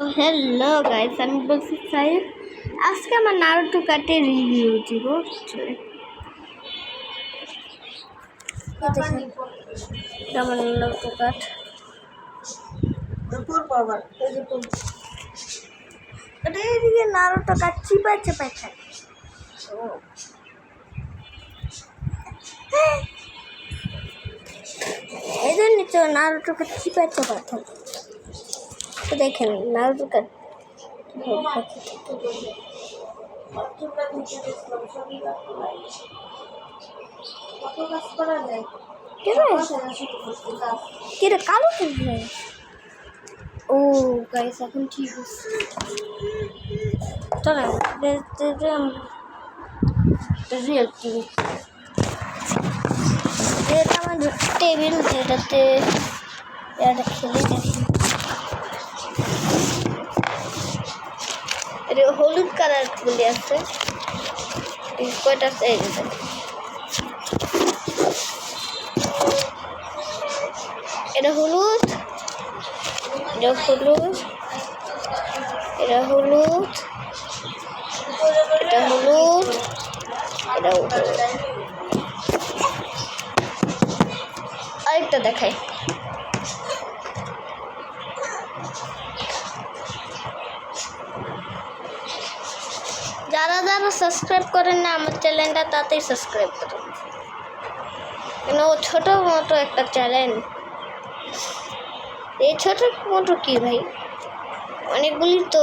hello guys আমি বলছি সাহেব আজকে আমার নারুটো কার্ডের রিভিউ দিব আমার নারুটো কার্ড দুপুর পাবার এই যে এটা এদিকে নারুটো কার্ড চিপায় চিপায় থাকে এই জন্য তো নারুটো কার্ড চিপায় চিপায় থাকে তো দেখেন নারুটো কার্ড কালো ও গাইস এখন ঠিক আছে চলেন রিয়েল টিভি এটা আমার টেবিল যেটাতে এটা খেলে দেখি এটা হলুদ কালার গুলি আছে কয়টা আছে এই যে এটা হলুদ এটা হলুদ এটা হলুদ এটা হলুদ এটা আরেকটা দেখাই যারা যারা সাবস্ক্রাইব করেন না আমার চ্যানেলটা তাতেই সাবস্ক্রাইব করুন কেন ছোট মতো একটা চ্যানেল এই ছোট মতো কি ভাই অনেকগুলি তো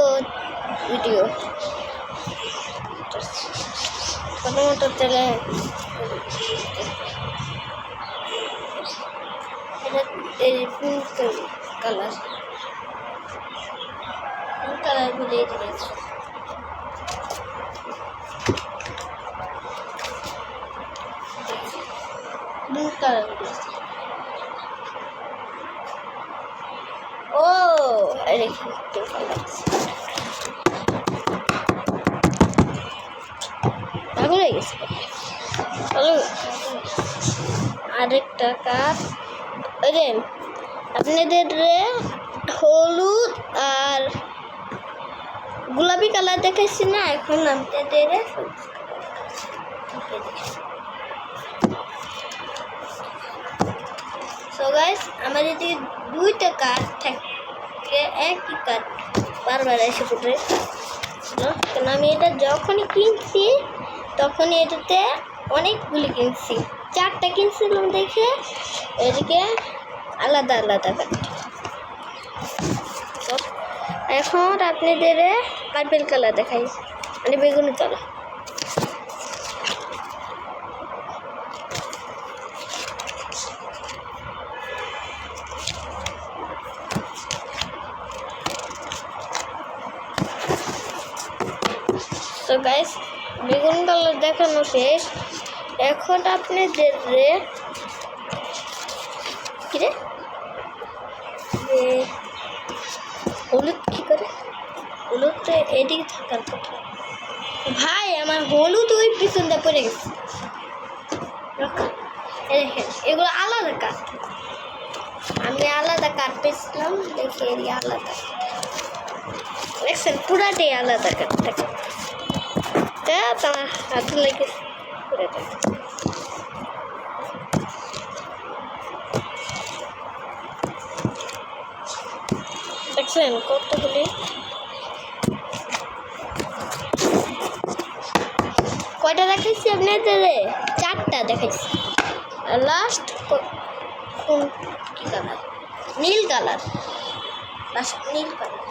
ভিডিও ছোট মতো চ্যানেল এটা এই কালার কালারগুলি দিয়েছে blue color oh I like two colors ভালো লাগছে চলো আরেকটা কাপ ওই যে আপনাদের হলুদ আর গোলাপি কালার দেখাইছি না এখন আপনাদের সো গাইস আমার যদি দুইটা কার্ড থাকে একই কার্ড বারবার এসে পড়ে কারণ আমি এটা যখনই কিনছি তখনই এটাতে অনেকগুলি কিনছি চারটা কিনছিলাম দেখে এদিকে আলাদা আলাদা কার্ড এখন আপনাদের পার্পল কালার দেখাই মানে বেগুনি কালার তো গাইস বেগুন কালার দেখানো শেষ এখন আপনাদের কি রে হলুদ কি করে হলুদ তো এদিকে থাকার কথা ভাই আমার হলুদ ওই পিছনটা পড়ে গেছে দেখেন এগুলো আলাদা কাঠ আমি আলাদা কাঠ পেয়েছিলাম দেখি এরিয়া আলাদা দেখছেন পুরাটাই আলাদা কাঠটা তোমার হাতে লেগে পুরাটা দেখছেন কতগুলি কয়টা দেখাইছি আপনাদের চারটা দেখাইছি আর লাস্ট কোন কি কালার নীল কালার লাস্ট নীল কালার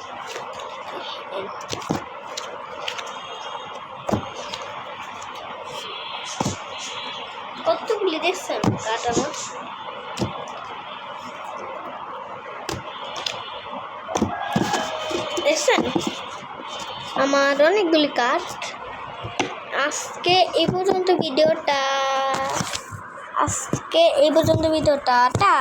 কতগুলি দেখছেন কাটানো দেখছেন আমার অনেকগুলি কাঠ আজকে এই পর্যন্ত ভিডিওটা টা